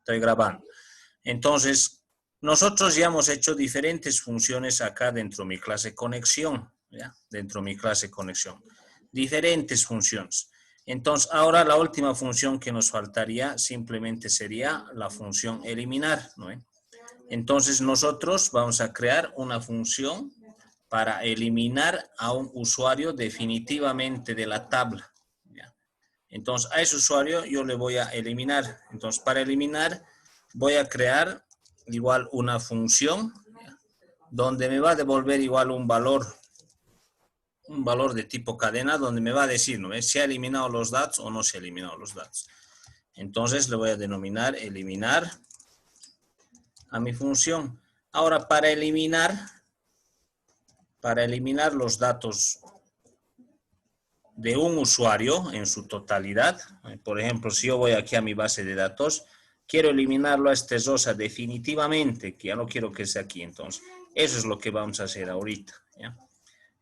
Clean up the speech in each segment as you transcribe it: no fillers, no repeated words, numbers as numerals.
Estoy grabando. Entonces, nosotros ya hemos hecho diferentes funciones acá dentro de mi clase conexión, ¿ya? Dentro de mi clase conexión. Diferentes funciones. Entonces, ahora la última función que nos faltaría simplemente sería la función eliminar, ¿no? Entonces, nosotros vamos a crear una función para eliminar a un usuario definitivamente de la tabla, ¿ya? Entonces, a ese usuario yo le voy a eliminar. Entonces, para eliminar, voy a crear igual una función, ¿ya? Donde me va a devolver igual un valor de tipo cadena, donde me va a decir, ¿no? Si ha eliminado los datos o no se ha eliminado los datos. Entonces, le voy a denominar eliminar a mi función. Ahora, para eliminar los datos de un usuario en su totalidad, por ejemplo, si yo voy aquí a mi base de datos, quiero eliminarlo a este Zosa definitivamente, que ya no quiero que esté aquí. Entonces, eso es lo que vamos a hacer ahorita, ¿ya?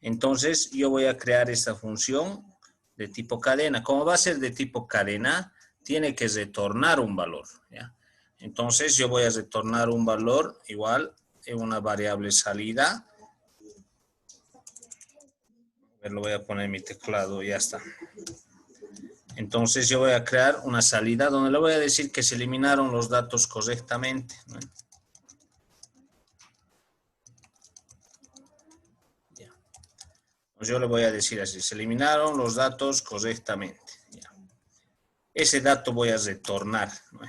Entonces, yo voy a crear esta función de tipo cadena. Como va a ser de tipo cadena, tiene que retornar un valor, ¿ya? Entonces, yo voy a retornar un valor igual en una variable salida. Lo voy a poner en mi teclado, ya está. Entonces, yo voy a crear una salida donde le voy a decir que se eliminaron los datos correctamente, ¿no? Ya. Pues yo le voy a decir así, se eliminaron los datos correctamente. Ya. Ese dato voy a retornar, ¿no?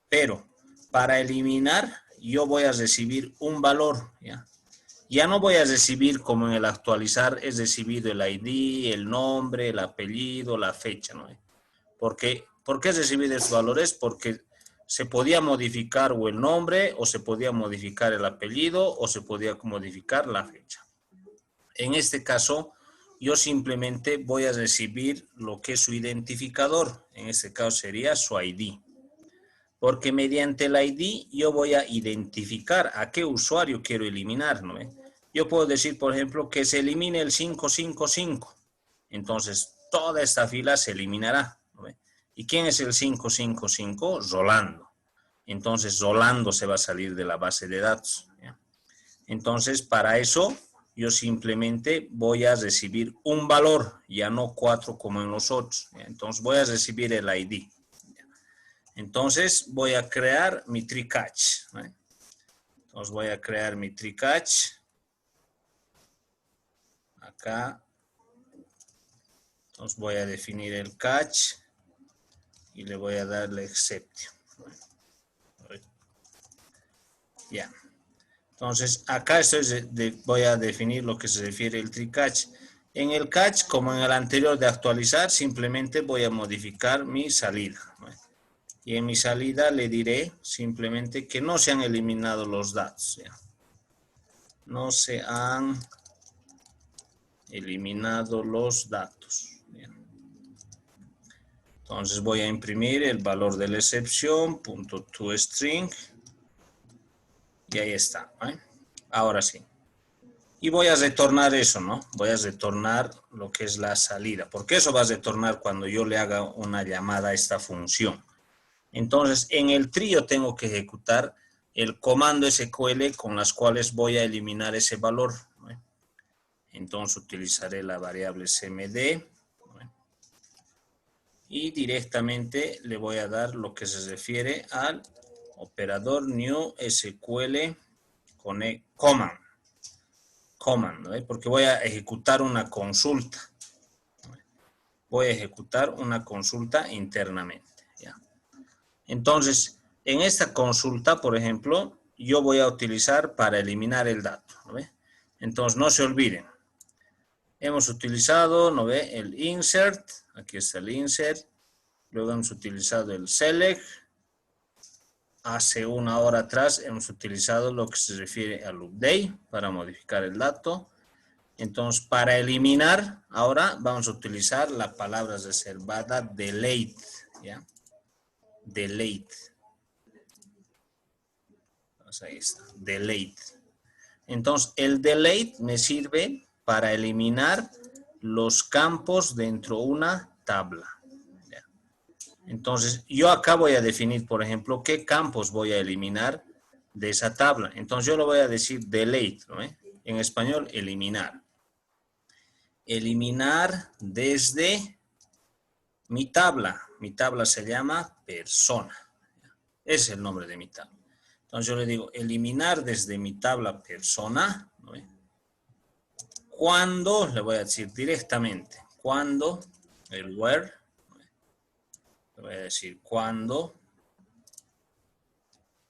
Pero para eliminar, yo voy a recibir un valor, ¿ya? Ya no voy a recibir como en el actualizar, es recibido el ID, el nombre, el apellido, la fecha, ¿no? ¿Por qué he recibido esos valores? Porque se podía modificar o el nombre, o se podía modificar el apellido, o se podía modificar la fecha. En este caso, yo simplemente voy a recibir lo que es su identificador. En este caso sería su ID. Porque mediante el ID yo voy a identificar a qué usuario quiero eliminar, ¿no? Yo puedo decir, por ejemplo, que se elimine el 555. Entonces, toda esta fila se eliminará, ¿no? ¿Y quién es el 555? Rolando. Entonces, Rolando se va a salir de la base de datos, ¿ya? Entonces, para eso, yo simplemente voy a recibir un valor, ya no 4 como en los otros, ¿ya? Entonces, voy a recibir el ID. Entonces, voy a crear mi tree catch, ¿no? Entonces, voy a crear mi tree catch. Acá. Entonces, voy a definir el catch y le voy a dar la exception. Ya. Entonces, acá voy a definir lo que se refiere al tree catch. En el catch, como en el anterior de actualizar, simplemente voy a modificar mi salida, ¿no? Y en mi salida le diré simplemente que no se han eliminado los datos, ¿ya? No se han eliminado los datos. Bien. Entonces voy a imprimir el valor de la excepción, .toString, y ahí está, ¿eh? Ahora sí. Y voy a retornar eso, ¿no? Voy a retornar lo que es la salida, porque eso va a retornar cuando yo le haga una llamada a esta función. Entonces, en el trío tengo que ejecutar el comando SQL con las cuales voy a eliminar ese valor, ¿no? Entonces, utilizaré la variable cmd, ¿no? Y directamente le voy a dar lo que se refiere al operador new SQL command, ¿no? Porque voy a ejecutar una consulta. Voy a ejecutar una consulta internamente, ¿ya? Entonces, en esta consulta, por ejemplo, yo voy a utilizar para eliminar el dato, ¿no ve? Entonces, no se olviden. Hemos utilizado, ¿no ve? El insert. Aquí está el insert. Luego hemos utilizado el select. Hace una hora atrás hemos utilizado lo que se refiere al update para modificar el dato. Entonces, para eliminar, ahora vamos a utilizar la palabra reservada delete, ¿ya? Delete. Entonces, ahí está, delete. Entonces, el delete me sirve para eliminar los campos dentro de una tabla, ¿ya? Entonces, yo acá voy a definir, por ejemplo, qué campos voy a eliminar de esa tabla. Entonces, yo lo voy a decir delete, ¿no? En español, eliminar. Eliminar desde mi tabla. Mi tabla se llama persona. Ese es el nombre de mi tabla. Entonces, yo le digo eliminar desde mi tabla persona, ¿no? Cuando, le voy a decir directamente, cuando, el where, le voy a decir cuando,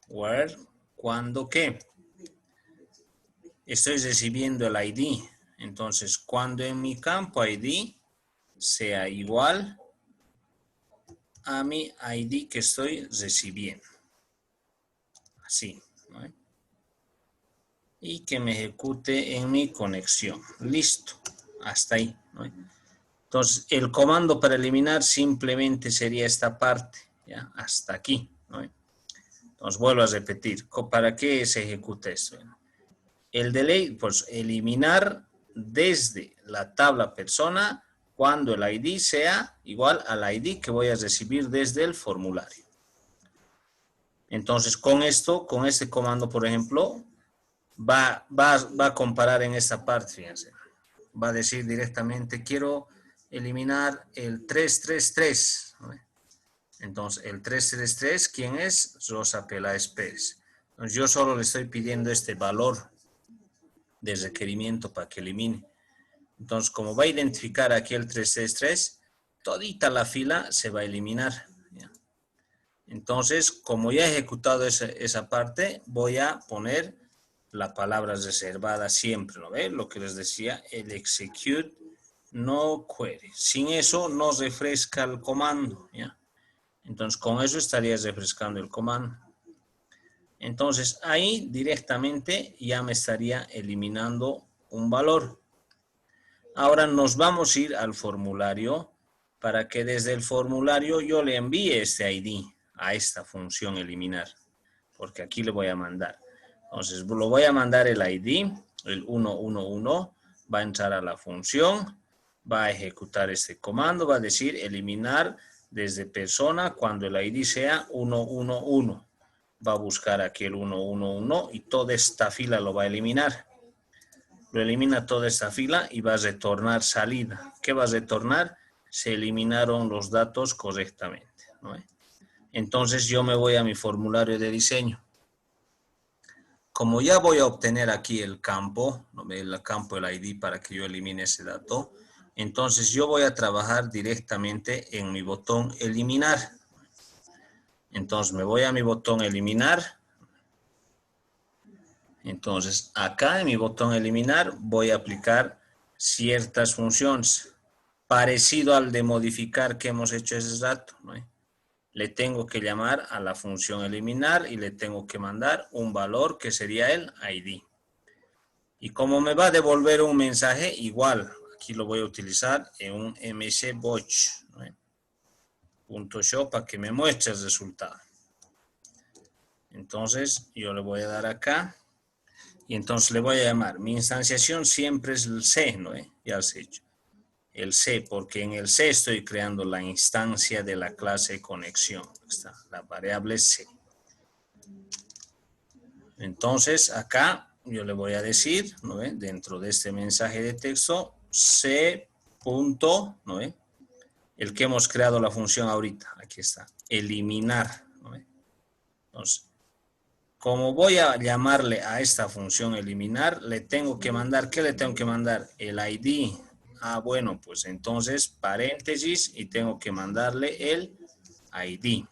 where, cuando qué. Estoy recibiendo el ID. Entonces, cuando en mi campo ID sea igual a mi ID que estoy recibiendo. Así, ¿no? Y que me ejecute en mi conexión. Listo. Hasta ahí, ¿no? Entonces, el comando para eliminar simplemente sería esta parte, ¿ya? Hasta aquí, ¿no? Entonces, vuelvo a repetir. ¿Para qué se ejecuta esto? El delete, pues eliminar desde la tabla persona cuando el ID sea igual al ID que voy a recibir desde el formulario. Entonces, con esto, con este comando, por ejemplo, va a comparar en esta parte, fíjense. Va a decir directamente, quiero eliminar el 333. ¿No? Entonces, el 333, ¿quién es? Rosa Peláez Pérez. Entonces, yo solo le estoy pidiendo este valor de requerimiento para que elimine. Entonces, como va a identificar aquí el 333, todita la fila se va a eliminar. ¿Ya? Entonces, como ya he ejecutado esa parte, voy a poner la palabra reservada siempre, ¿no ve? Lo que les decía, el execute no query. Sin eso no refresca el comando, ¿ya? Entonces, con eso estaría refrescando el comando. Entonces, ahí directamente ya me estaría eliminando un valor. Ahora nos vamos a ir al formulario para que desde el formulario yo le envíe este ID a esta función eliminar, porque aquí le voy a mandar. Entonces, lo voy a mandar el ID, el 111, va a entrar a la función, va a ejecutar este comando, va a decir eliminar desde persona cuando el ID sea 111. Va a buscar aquí el 111 y toda esta fila lo va a eliminar. Lo elimina toda esta fila y va a retornar salida. ¿Qué va a retornar? Se eliminaron los datos correctamente, ¿no? Entonces yo me voy a mi formulario de diseño. Como ya voy a obtener aquí el campo, ¿no? El campo, el ID para que yo elimine ese dato, entonces yo voy a trabajar directamente en mi botón eliminar. Entonces me voy a mi botón eliminar. Entonces, acá en mi botón eliminar voy a aplicar ciertas funciones, parecido al de modificar que hemos hecho ese rato, ¿no? Le tengo que llamar a la función eliminar y le tengo que mandar un valor que sería el ID. Y como me va a devolver un mensaje, igual, aquí lo voy a utilizar en un msboch, ¿no? .show para que me muestre el resultado. Entonces, yo le voy a dar acá. Y entonces le voy a llamar, mi instanciación siempre es el C, ¿no? Ya lo he hecho. El C, porque en el C estoy creando la instancia de la clase conexión. Está la variable C. Entonces, acá yo le voy a decir, ¿no? Dentro de este mensaje de texto, C. ¿No? El que hemos creado la función ahorita. Aquí está. Eliminar, ¿no? Entonces, como voy a llamarle a esta función eliminar, le tengo que mandar, ¿qué le tengo que mandar? El ID. Ah, bueno, pues entonces paréntesis y tengo que mandarle el ID.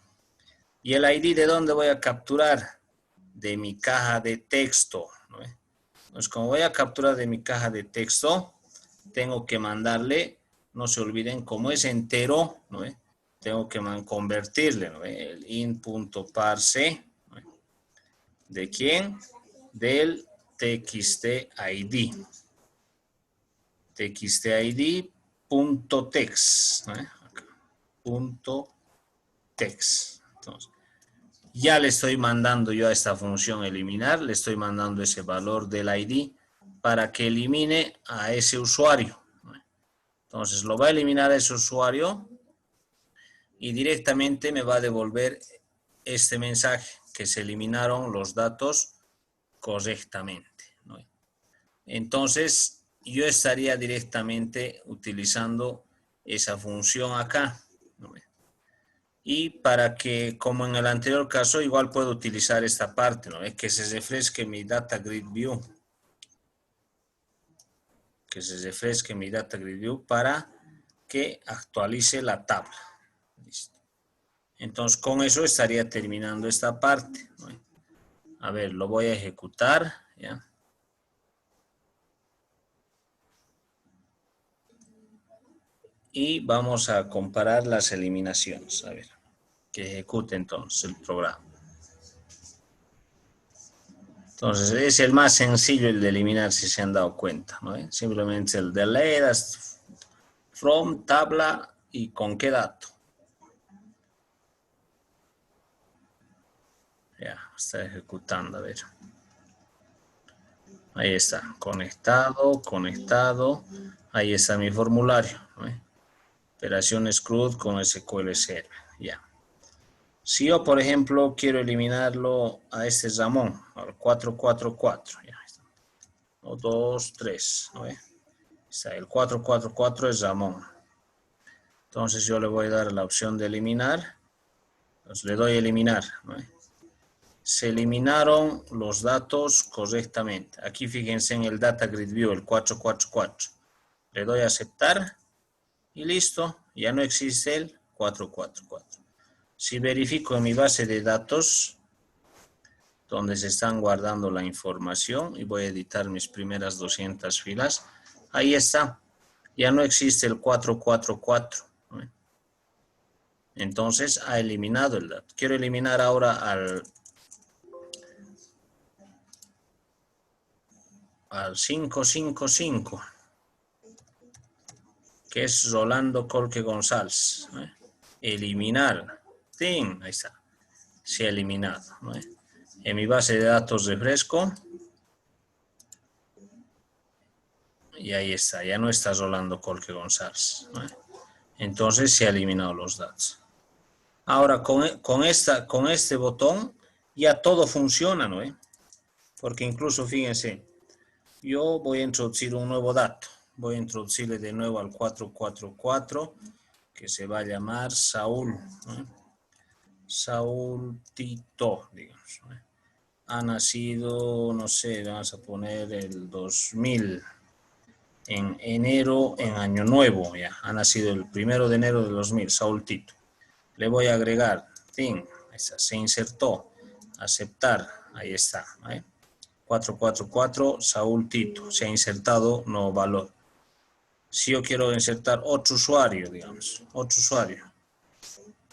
¿Y el ID de dónde voy a capturar? De mi caja de texto, ¿no? Entonces, como voy a capturar de mi caja de texto, tengo que mandarle, no se olviden, como es entero, ¿no? Tengo que convertirle, ¿no? El int.parse. ¿De quién? Del txtid. txtid.text. .text. Entonces, ya le estoy mandando yo a esta función eliminar, le estoy mandando ese valor del ID para que elimine a ese usuario. Entonces, lo va a eliminar a ese usuario y directamente me va a devolver este mensaje que se eliminaron los datos correctamente, ¿no? Entonces, yo estaría directamente utilizando esa función acá, ¿no? Y para que, como en el anterior caso, igual puedo utilizar esta parte, ¿no? Que se refresque mi Data Grid View. Que se refresque mi Data Grid View para que actualice la tabla. Listo. Entonces, con eso estaría terminando esta parte, ¿no? A ver, lo voy a ejecutar, ¿ya? Y vamos a comparar las eliminaciones. A ver, que ejecute entonces el programa. Entonces, es el más sencillo el de eliminar, si se han dado cuenta, ¿no? Simplemente el delete, from, tabla y con qué dato. Ya, está ejecutando, a ver. Ahí está, conectado, conectado. Ahí está mi formulario, ¿no? Operaciones CRUD con SQL Server, ya. Si yo, por ejemplo, quiero eliminarlo a este Ramón, al 444, ya está. 1, 2, 3, ¿no? Está el 444 es Ramón. Entonces yo le voy a dar la opción de eliminar. Entonces le doy a eliminar, ¿no? Se eliminaron los datos correctamente. Aquí fíjense en el Data Grid View, el 444. Le doy a aceptar y listo, ya no existe el 444. Si verifico en mi base de datos, donde se están guardando la información, y voy a editar mis primeras 200 filas, ahí está, ya no existe el 444. ¿No? Entonces ha eliminado el dato. Quiero eliminar ahora al 555, que es Rolando Colque González. ¿No? Eliminar. ¡Ting! Ahí está. Se ha eliminado. ¿No? En mi base de datos refresco. Y ahí está. Ya no está Rolando Colque González. ¿No? Entonces se ha eliminado los datos. Ahora, con este botón ya todo funciona, ¿no? Porque incluso, fíjense, yo voy a introducir un nuevo dato. Voy a introducirle de nuevo al 444, que se va a llamar Saúl, ¿no? Saúl Tito, digamos, ¿no? Ha nacido, no sé, vamos a poner el 2000, en enero, en Año Nuevo, ya. Ha nacido el 1 de enero de 2000, Saúl Tito. Le voy a agregar, se insertó, aceptar, ahí está, ¿eh? 444, Saúl Tito, se ha insertado nuevo valor. Si yo quiero insertar otro usuario, digamos, otro usuario,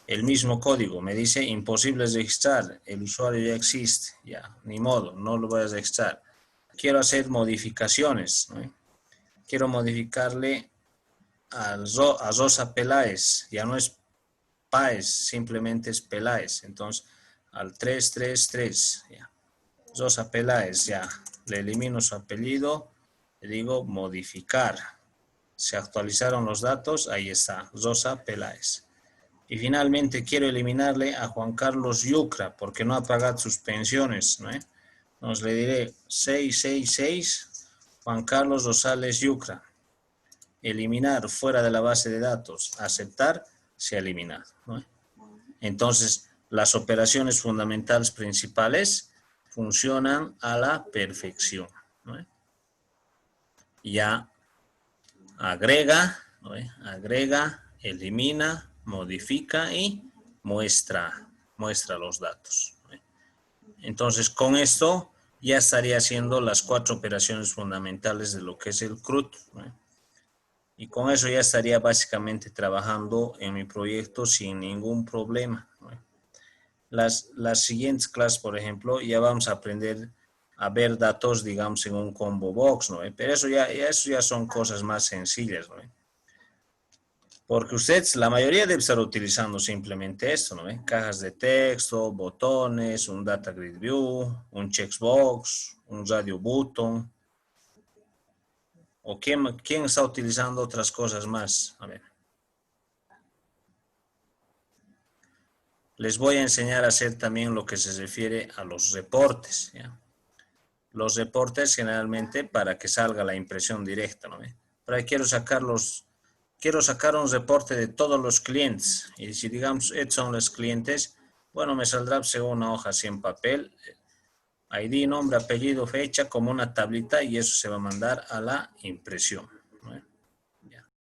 el mismo código me dice imposible registrar, el usuario ya existe, ya, ni modo, no lo voy a registrar. Quiero hacer modificaciones, ¿no? Quiero modificarle a Rosa Peláez, ya no es Páez, simplemente es Peláez, entonces al 333, ya. Rosa Peláez, ya, le elimino su apellido, le digo modificar. Se actualizaron los datos, ahí está, Rosa Peláez. Y finalmente quiero eliminarle a Juan Carlos Yucra, porque no ha pagado sus pensiones, ¿no? Entonces le diré 666, Juan Carlos Rosales Yucra. Eliminar fuera de la base de datos, aceptar, se ha eliminado, ¿no? Entonces, las operaciones fundamentales principales funcionan a la perfección, ¿no? Ya agrega, ¿no? Agrega, elimina, modifica y muestra los datos, ¿no? Entonces, con esto ya estaría haciendo las 4 operaciones fundamentales de lo que es el CRUD, ¿no? Y con eso ya estaría básicamente trabajando en mi proyecto sin ningún problema, ¿no? Las siguientes clases, por ejemplo, ya vamos a aprender a ver datos, digamos, en un combo box, ¿no? Pero eso ya son cosas más sencillas, ¿no? Porque ustedes, la mayoría debe estar utilizando simplemente esto, ¿no? Cajas de texto, botones, un data grid view, un checkbox, un radio button. ¿O quién está utilizando otras cosas más? A ver. les voy a enseñar a hacer también lo que se refiere a los reportes, ¿ya? Los reportes generalmente para que salga la impresión directa, ¿no? Pero ahí quiero sacar un reporte de todos los clientes. Y si digamos, estos son los clientes, bueno, me saldrá según una hoja así en papel, ID, nombre, apellido, fecha, como una tablita, y eso se va a mandar a la impresión.